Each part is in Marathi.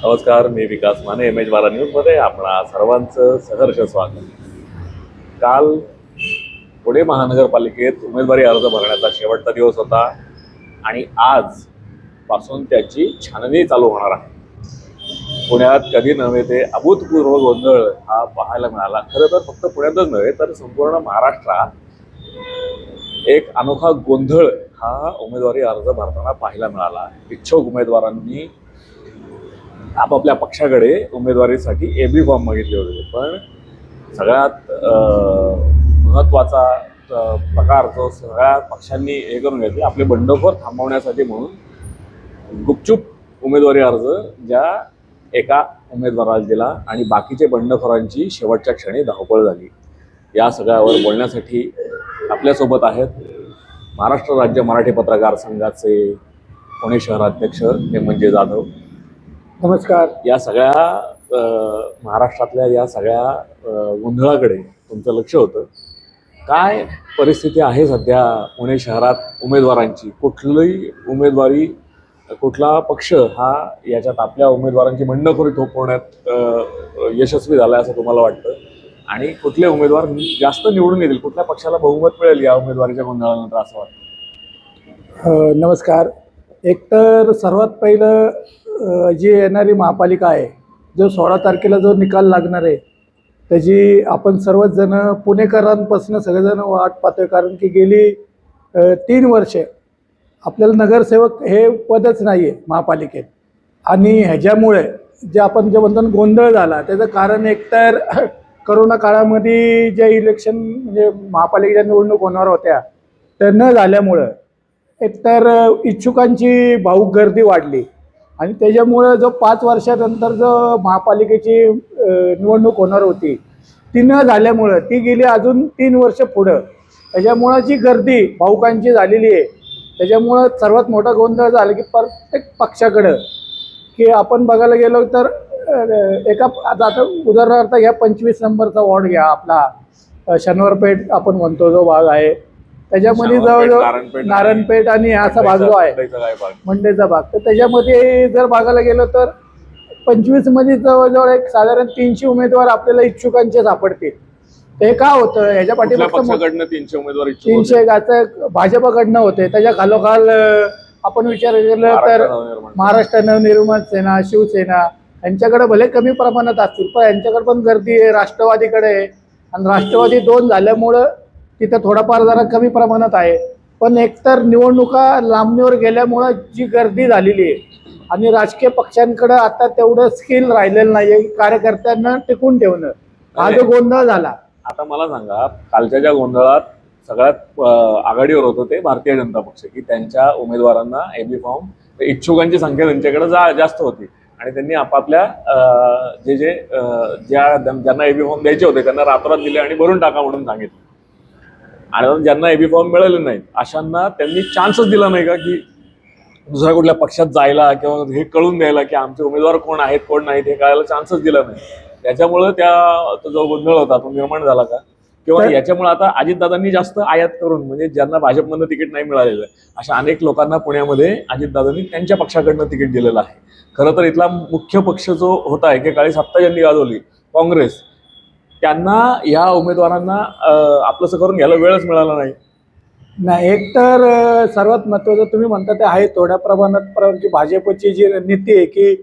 नमस्कार, मी विकास माने. MH12 न्यूजमध्ये आपणा सर्वांचं सहर्ष स्वागत. काल पुणे महानगरपालिकेत उमेदवारी अर्ज भरण्याचा शेवटचा दिवस होता आणि आज पासून त्याची छाननी चालू होणार आहे. पुण्यात कधी नव्हे ते अभूतपूर्व गोंधळ हा पाहायला मिळाला. खरं तर फक्त पुण्यातच नव्हे तर संपूर्ण महाराष्ट्रात एक अनोखा गोंधळ हा उमेदवारी अर्ज भरताना पाहायला मिळाला. इच्छुक उमेदवारांनी आपापल्या पक्षाकडे उमेदवारीसाठी AB फॉर्म मागितले होते, पण सगळ्यात महत्त्वाचा प्रकार जो सगळ्या पक्षांनी हे करून घेतले, आपले बंडखोर थांबवण्यासाठी म्हणून गुपचूप उमेदवारी अर्ज ज्या एका उमेदवाराला दिला आणि बाकीचे बंडखोरांची शेवटच्या क्षणी धावपळ झाली. या सगळ्यावर बोलण्यासाठी आपल्यासोबत आहेत महाराष्ट्र राज्य मराठी पत्रकार संघाचे पुणे शहराध्यक्ष हेमंत जाधव. नमस्कार. या सगळ्या महाराष्ट्रातल्या या सगळ्या गोंधळाकडे तुमचं लक्ष होतं. काय परिस्थिती आहे सध्या पुणे शहरात उमेदवारांची? कुठलीही उमेदवारी, कुठला पक्ष हा याच्यात आपल्या उमेदवारांची बंडखोरी थोपवण्यात यशस्वी झाला असं तुम्हाला वाटतं? आणि कुठले उमेदवार जास्त निवडून येतील, कुठल्या पक्षाला बहुमत मिळेल या उमेदवारीच्या गोंधळानंतर असं वाटतं? नमस्कार. एकतर सर्वात पहिलं जी येणारी महापालिका आहे, जो 16 तारखेला जो निकाल लागणार आहे, त्याची आपण सर्वच जण पुणेकरांपासून सगळेजण वाट पाहतोय. कारण की गेली 3 वर्ष आपल्याला नगरसेवक हे पदच नाही आहे महापालिकेत. आणि ह्याच्यामुळे जे म्हणतो गोंधळ झाला, त्याचं कारण एकतर करोना काळामध्ये जे इलेक्शन म्हणजे महापालिकेच्या निवडणूक होणार होत्या तर न झाल्यामुळं एकतर इच्छुकांची भाऊक गर्दी वाढली आणि त्याच्यामुळं जो 5 वर्षानंतर जो महापालिकेची निवडणूक होणार होती ती न झाल्यामुळं ती गेली अजून 3 वर्ष पुढं. त्याच्यामुळं जी गर्दी भाऊकांची झालेली आहे, त्याच्यामुळं सर्वात मोठा गोंधळ झाला की प्रत्येक पक्षाकडं की आपण बघायला गेलो तर एका आता उदाहरणार्थ घ्या, 25 नंबरचा वॉर्ड घ्या, आपला शनिवारपेठ आपण म्हणतो जो भाग आहे, त्याच्यामध्ये जवळजवळ नारायणपेठ आणि असा भाग जो आहे मंडेचा भाग, तर त्याच्यामध्ये जर बघायला गेलो तर 25 मध्ये जवळजवळ एक साधारण 300 उमेदवार आपल्याला इच्छुकांचे सापडतील. ते का होतं ह्याच्या पाठीमागे 300 उमेदवार 300 आता भाजपकडनं होते. त्याच्या खालोखाल आपण विचार केलं तर महाराष्ट्र नवनिर्माण सेना, शिवसेना यांच्याकडे भले कमी प्रमाणात असतील, पण यांच्याकडे पण गर्दी आहे. राष्ट्रवादीकडे आहे आणि राष्ट्रवादी 2 झाल्यामुळं तिथं थोडाफार जरा कमी प्रमाणात आहे. पण एकतर निवडणुका लांबणीवर गेल्यामुळं जी गर्दी झालेली आहे आणि राजकीय पक्षांकडे आता तेवढं स्किल राहिलेलं नाही आहे कार्यकर्त्यांना टिकून ठेवणं. हा जो गोंधळ झाला, आता मला सांगा, कालच्या ज्या गोंधळात सगळ्यात आघाडीवर होतं ते भारतीय जनता पक्ष, की त्यांच्या उमेदवारांना AB फॉर्म, इच्छुकांची संख्या त्यांच्याकडे जास्त होती आणि त्यांनी आपापल्या ज्यांना AB फॉर्म द्यायचे होते त्यांना रातोरात दिले आणि भरून टाका म्हणून सांगितलं. आणि ज्यांना AB फॉर्म मिळाले नाहीत अशांना त्यांनी चान्सच दिला नाही का की दुसऱ्या कुठल्या पक्षात जायला किंवा हे कळून द्यायला की आमचे उमेदवार कोण आहेत कोण नाहीत हे कळायला चान्सच दिला नाही. त्याच्यामुळे तो जो गोंधळ होता तो निर्माण झाला का? किंवा याच्यामुळे आता अजितदादांनी जास्त आयात करून, म्हणजे ज्यांना भाजपमधनं तिकीट नाही मिळालेलं अशा अनेक लोकांना पुण्यामध्ये अजितदादांनी त्यांच्या पक्षाकडनं तिकीट दिलेलं आहे. खरं तर इथला मुख्य पक्ष जो होता एकेकाळी सत्ता ज्यांनी गाजवली, काँग्रेस, त्यांना या उमेदवारांना आपलंसं करून घ्यायला वेळच मिळाला नाही. एकतर सर्वात महत्त्वाचं तुम्ही म्हणता ते आहे थोड्या प्रमाणात भाजपची जी नीती आहे की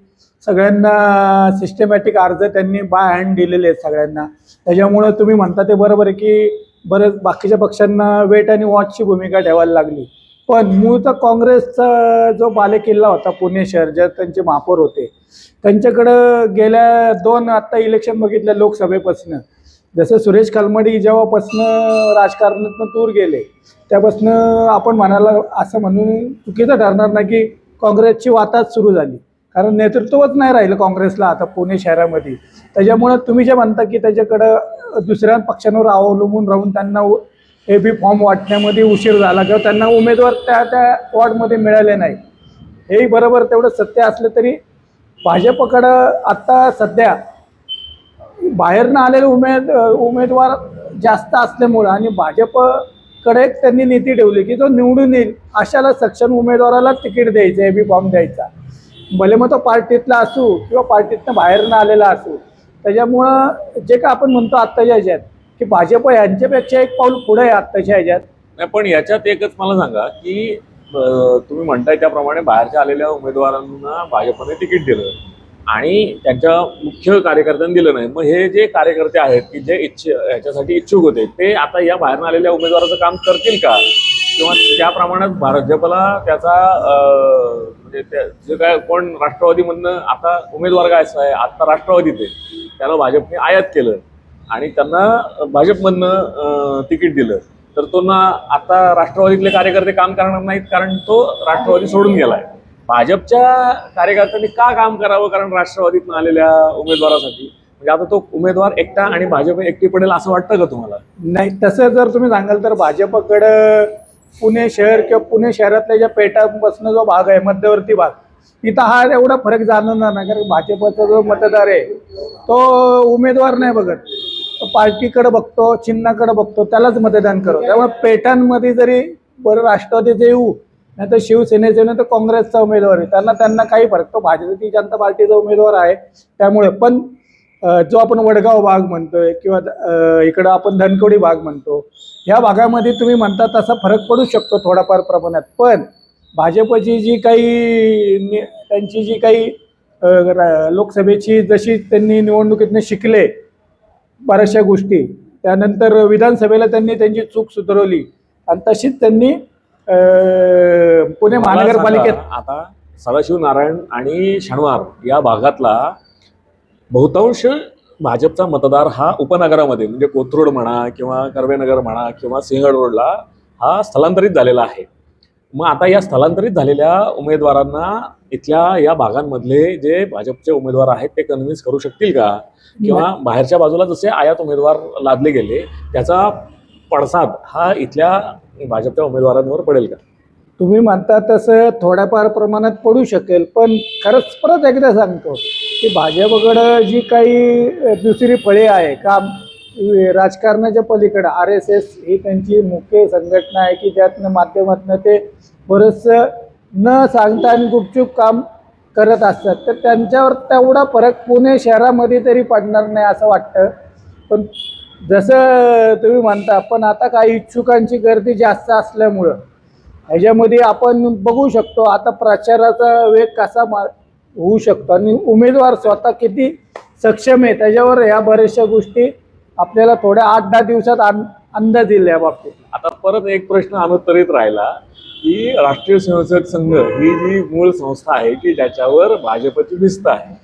सगळ्यांना सिस्टमॅटिक अर्ज त्यांनी बाय हँड दिलेले आहेत सगळ्यांना. त्याच्यामुळं तुम्ही म्हणता ते बरोबर आहे की बरेच बाकीच्या पक्षांना वेट आणि वॉचची भूमिका ठेवायला लागली. पण मूळचा काँग्रेसचा जो बालेकिल्ला होता पुणे शहर, ज्यात त्यांचे महापौर होते, त्यांच्याकडं गेल्या 2 आत्ता इलेक्शन बघितल्या लोकसभेपासून, जसं सुरेश खालमाडी जेव्हापासनं राजकारणातून दूर गेले त्यापासनं आपण म्हणायला असं म्हणून चुकीचं ठरणार नाही की काँग्रेसची वाताच सुरू झाली. कारण नेतृत्वच नाही राहिलं काँग्रेसला आता पुणे शहरामध्ये. त्याच्यामुळं तुम्ही जे म्हणता की त्याच्याकडं दुसऱ्या पक्षांवर अवलंबून राहून त्यांना AB फॉर्म वाटण्यामध्ये उशीर झाला किंवा त्यांना उमेदवार त्या वॉर्डमध्ये मिळाले नाही, हेही बरोबर तेवढं सत्य असलं तरी भाजपकडं आता सध्या बाहेरनं आलेले उमेदवार जास्त असल्यामुळं आणि भाजपकडे त्यांनी नीती ठेवली की जो निवडून येईल अशाला सक्षम उमेदवाराला तिकीट द्यायचं, AB फॉर्म द्यायचा. भले मग तो पार्टीतला असू किंवा पार्टीतनं बाहेरनं आलेला असू. त्याच्यामुळं जे काय आपण म्हणतो आत्ताच्या ह्याच्यात की भाजप यांच्यापेक्षा एक पाऊल पुढे आहे आत्ताच्या ह्याच्यात. नाही, पण याच्यात एकच मला सांगा की तुम्ही म्हणताय त्याप्रमाणे बाहेरच्या आलेल्या उमेदवारांना भाजपने तिकीट दिलं आणि त्यांच्या मुख्य कार्यकर्त्यांनी दिलं नाही. मग हे जे कार्यकर्ते आहेत की जे ह्याच्यासाठी इच्छुक होते ते आता या बाहेरून आलेल्या उमेदवाराचं काम करतील का, किंवा त्या प्रमाणात भाजपला त्याचा म्हणजे जे काय कोण राष्ट्रवादीमधनं आता उमेदवार काय असं आहे आता राष्ट्रवादीत आहे, त्याला भाजपने आयात केलं आणि त्यांना भाजपमधनं तिकीट दिलं, तर तो ना आता राष्ट्रवादीतले कार्यकर्ते काम करणार नाहीत कारण तो राष्ट्रवादी सोडून गेलाय. भाजपच्या कार्यकर्त्यांनी का काम करावं, कारण राष्ट्रवादीतून आलेल्या उमेदवारासाठी म्हणजे आता तो उमेदवार एकटा आणि भाजप एकटी पडेल असं वाटतं का तुम्हाला? नाही, तसं जर तुम्ही सांगाल तर भाजपकडं पुणे शहर किंवा पुणे शहरातल्या ज्या पेटापासून जो भाग आहे मध्यवर्ती भाग, तिथं हा एवढा फरक जाणवणार नाही. कारण भाजपचा जो मतदार आहे तो उमेदवार नाही बघत, तो पार्टीकडे बघतो, चिन्हाकडे बघतो, त्यालाच मतदान करतो. त्यामुळे पेठांमध्ये जरी बरं राष्ट्रवादीचे येऊ नाही तर शिवसेनेचे नाही तर काँग्रेसचा उमेदवार आहे, त्यांना काही फरक, तो भारतीय जनता पार्टीचा उमेदवार आहे. त्यामुळे पण जो आपण वडगाव भाग म्हणतोय किंवा इकडं आपण धनकवडी भाग म्हणतो, ह्या भागामध्ये तुम्ही म्हणता तसा फरक पडू शकतो थोडाफार प्रमाणात. पण भाजपची जी काही त्यांची जी काही लोकसभेची जशी त्यांनी निवडणुकीतनं शिकले बऱ्याचशा गोष्टी, त्यानंतर विधानसभेला त्यांनी त्यांची चूक सुधारवली आणि तशीच त्यांनी पुणे महानगरपालिकेत आता सदाशिव नारायण आणि शनिवार या भागातला बहुतांश भाजपचा मतदार हा उपनगरामध्ये म्हणजे कोथरूड म्हणा किंवा कर्वेनगर म्हणा किंवा सिंहगड रोडला हा स्थलांतरित झालेला आहे. मग आता या स्थलांतरित झालेल्या उमेदवारांना इथल्या या भागांमधले जे भाजपचे उमेदवार आहेत ते कन्व्हिन्स करू शकतील का, किंवा बाहेरच्या बाजूला जसे आयात उमेदवार लादले गेले त्याचा पडसाद हा इथल्या भाजपच्या उमेदवारांवर पडेल का? तुम्ही म्हणता तसं थोड्याफार प्रमाणात पडू शकेल. पण खरंच परत एकदा सांगतो की भाजपकडं जी काही दुसरी फळे आहे का राजकारणाच्या पलीकडं RSS ही त्यांची मुख्य संघटना आहे की त्यातनं माध्यमातून ते बरंचसं न सांगता आणि गुपचूप काम करत असतात. तर त्यांच्यावर तेवढा फरक पुणे शहरामध्ये तरी पडणार नाही असं वाटतं. पण जसं तुम्ही म्हणता, पण आता काही इच्छुकांची गर्दी जास्त असल्यामुळं ह्याच्यामध्ये आपण बघू शकतो आता प्रचाराचा वेग कसा होऊ शकतो आणि उमेदवार स्वतः किती सक्षम आहे त्याच्यावर ह्या बऱ्याचशा गोष्टी आपल्याला थोड्या 8-10 दिवसात अंदाज येईल या बाबतीत. आता परत एक प्रश्न अनुत्तरित राहिला की राष्ट्रीय स्वयंसेवक संघ ही जी मूळ संस्था आहे की ज्याच्यावर भाजपची भिस्त आहे,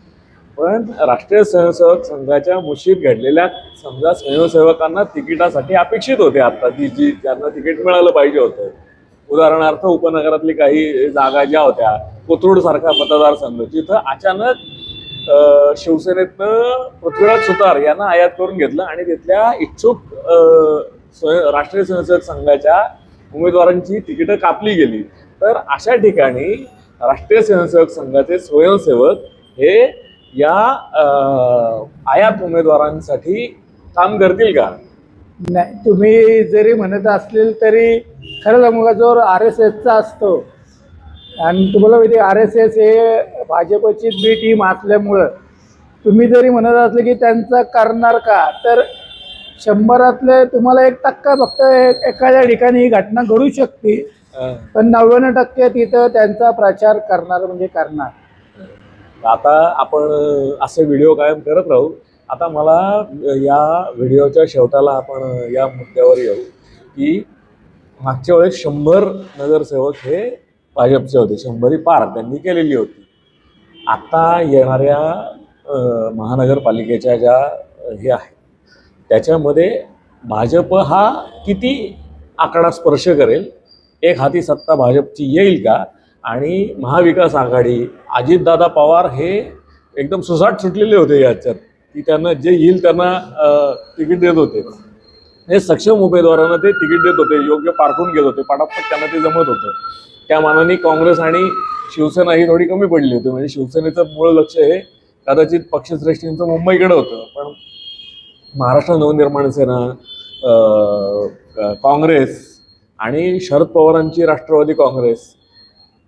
पण राष्ट्रीय स्वयंसेवक संघाच्या मुशीत घडलेल्या समजा स्वयंसेवकांना तिकिटासाठी अपेक्षित होते आता जी ज्यांना तिकीट मिळालं पाहिजे होतं, उदाहरणार्थ उपनगरातली काही जागा ज्या होत्या कोथरूड सारखा मतदारसंघ जिथं अचानक शिवसेनेतनं पृथ्वीराज सुतार यांना आयात करून घेतलं आणि तिथल्या इच्छुक राष्ट्रीय स्वयंसेवक संघाच्या उमेदवारांची तिकीटं कापली गेली. तर अशा ठिकाणी राष्ट्रीय स्वयंसेवक संघाचे स्वयंसेवक हे या आयात उमेदवारांसाठी काम करतील का? नाही, तुम्ही जरी म्हणत असलेल तरी खरं सांगू का, जो RSSचा असतो आणि तुम्हाला माहिती RSS हे भाजपची बी टीम असल्यामुळं तुम्ही जरी म्हणत असले की त्यांचं करणार का, तर 100 तुम्हाला 1% फक्त एखाद्या ठिकाणी ही घटना घडू शकते, पण 99% तिथं त्यांचा प्रचार करणार म्हणजे करणार. आता आपण असे व्हिडिओ कायम करत राहू. आता मला या व्हिडिओच्या शेवटाला आपण या मुद्द्यावर येऊ की मागच्या वेळेस 100 नगरसेवक हे भाजपचे होते, 100 पार त्यांनी केलेली होती. आता येणाऱ्या महानगरपालिकेच्या ज्या हे आहेत त्याच्यामध्ये भाजप हा किती आकडा स्पर्श करेल, एक हाती सत्ता भाजपची येईल का, आणि महाविकास आघाडी अजितदादा पवार हे एकदम सुसाट सुटलेले होते याच्यात की त्यांना जे येईल त्यांना तिकीट देत होते, हे सक्षम उमेदवारांना ते तिकीट देत होते, योग्य पारखून घेत होते, पटापट त्यांना ते जमत होतं. त्या मानाने काँग्रेस आणि शिवसेना ही थोडी कमी पडली होती. म्हणजे शिवसेनेचं मूळ लक्ष हे कदाचित पक्षश्रेष्ठींचं मुंबईकडे होतं, पण महाराष्ट्र नवनिर्माण सेना, काँग्रेस आणि शरद पवारांची राष्ट्रवादी काँग्रेस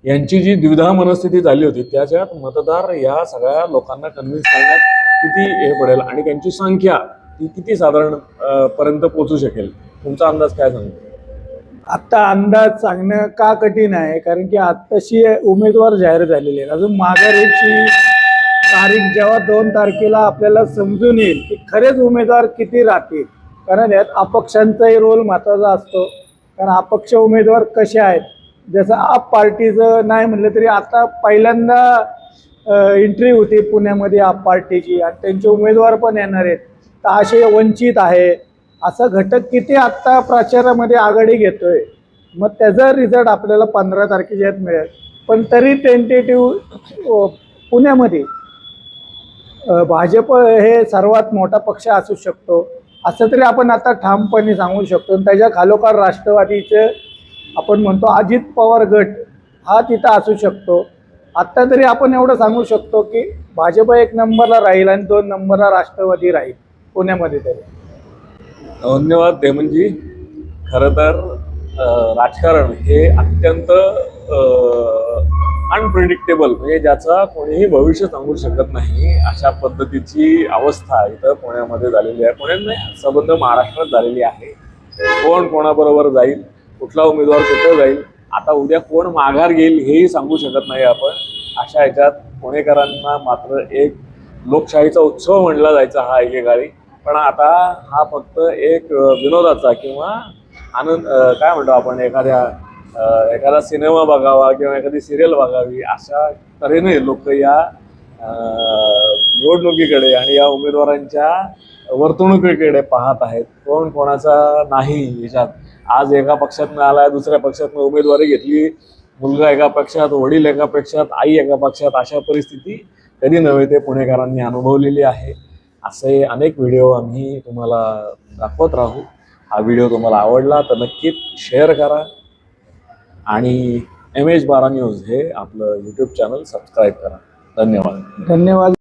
यांची जी द्विधा मनस्थिती झाली होती त्याच्यात मतदार या सगळ्या लोकांना कन्व्हिन्स करण्यात किती हे पडेल आणि त्यांची संख्या ती किती साधारण पर्यंत पोहोचू शकेल, तुमचा अंदाज काय सांगतो? आत्ता अंदाज सांगणं का कठीण आहे, कारण की आत्ताशी उमेदवार जाहीर झालेले आहेत. अजून माघारीची तारीख जेव्हा 2 तारखेला आपल्याला समजून येईल की खरेच उमेदवार किती राहतील, कारण यात अपक्षांचाही रोल महत्त्वाचा असतो. कारण अपक्ष उमेदवार कसे आहेत, जसं आप पार्टीचं नाही म्हटलं तरी आता पहिल्यांदा एंट्री होती पुण्यामध्ये आप पार्टीची आणि त्यांचे उमेदवार पण येणार आहेत. तर असे वंचित आहे, असं घटक किती आत्ता प्रचारामध्ये आघाडी घेतोय. मग त्याचा रिझल्ट आपल्याला 15 तारखेच्या यात मिळेल. पण तरी टेंटेटिव्ह पुण्यामध्ये भाजप हे सर्वात मोठा पक्ष असू शकतो असं तरी आपण आता ठामपणे सांगू शकतो. त्याच्या खालोखाल राष्ट्रवादीचं आपण म्हणतो अजित पवार गट हा तिथं असू शकतो. आत्ता तरी आपण एवढं सांगू शकतो की भाजप 1 नंबरला राहील आणि 2 नंबरला राष्ट्रवादी राहील पुण्यामध्ये तरी. धन्यवाद देमनजी. खरं तर राजकारण हे अत्यंत अनप्रिडिक्टेबल, म्हणजे ज्याचा कोणीही भविष्य सांगू शकत नाही अशा पद्धतीची अवस्था इथं पुण्यामध्ये झालेली आहे. पुण्यात नाही, संबंध महाराष्ट्रात झालेली आहे. कोण कोणाबरोबर जाईल, कुठला उमेदवार कुठं जाईल, आता उद्या कोण माघार घेईल हेही सांगू शकत नाही आपण. अशा ह्याच्यात पुणेकरांना मात्र एक लोकशाहीचा उत्सव म्हणला जायचा हा एकेकाळी, पण आता हा फक्त एक विनोदाचा किंवा आनंद काय म्हणतो आपण, एखादा सिनेमा बघावा किंवा एखादी सिरियल बघावी अशा तऱ्हेने लोक या निवडणुकीकडे आणि या उमेदवारांच्या वर्तणुकीकडे पाहत आहेत. कोण कोणाचा नाही याच्यात. आज एका पक्षातनं आलाय, दुसऱ्या पक्षातनं उमेदवारी घेतली, मुलगा एका पक्षात, वडील एका पक्षात, आई एका पक्षात, अशा परिस्थिती कधी नव्हे ते पुणेकरांनी अनुभवलेली आहे. असे अनेक व्हिडिओ आम्ही तुम्हाला दाखवत राहू. हा व्हिडिओ तुम्हाला आवडला तर नक्कीच शेअर करा आणि MH12 न्यूज हे आपलं यूट्यूब चॅनल सबस्क्राईब करा. धन्यवाद. धन्यवाद.